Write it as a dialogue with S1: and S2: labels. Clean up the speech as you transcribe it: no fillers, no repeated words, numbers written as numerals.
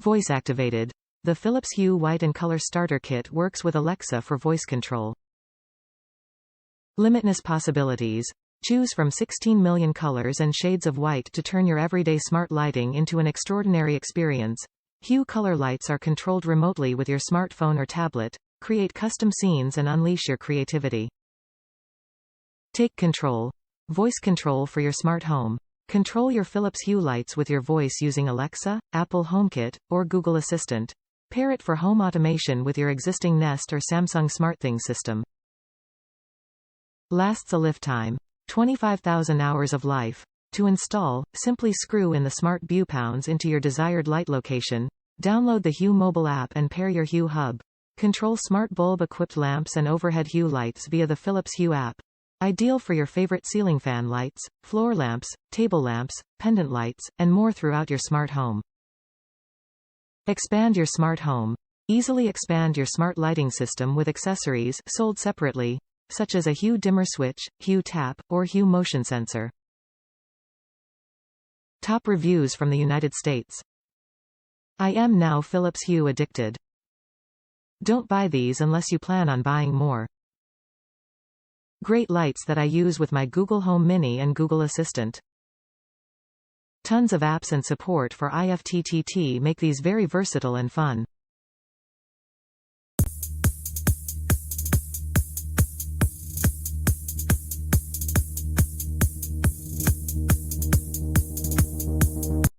S1: Voice activated. The Philips Hue White and Color Starter Kit works with Alexa for voice control. Limitness Possibilities. Choose from 16 million colors and shades of white to turn your everyday smart lighting into an extraordinary experience. Hue Color lights are controlled remotely with your smartphone or tablet. Create custom scenes and unleash your creativity. Take control. Voice control for your smart home. Control your Philips Hue lights with your voice using Alexa, Apple HomeKit, or Google Assistant. Pair it for home automation with your existing Nest or Samsung SmartThings system. Lasts a lifetime. 25,000 hours of life. To install, simply screw in the smart viewpounds into your desired light location. Download the Hue mobile app and pair your Hue hub. Control smart bulb-equipped lamps and overhead Hue lights via the Philips Hue app. Ideal for your favorite ceiling fan lights, floor lamps, table lamps, pendant lights, and more throughout your smart home. Expand your smart home. Easily expand your smart lighting system with accessories sold separately, such as a Hue Dimmer Switch, Hue Tap, or Hue Motion Sensor. Top reviews from the United States. I am now Philips Hue addicted. Don't buy these unless you plan on buying more. Great lights that I use with my Google Home Mini and Google Assistant. Tons of apps and support for IFTTT make these very versatile and fun.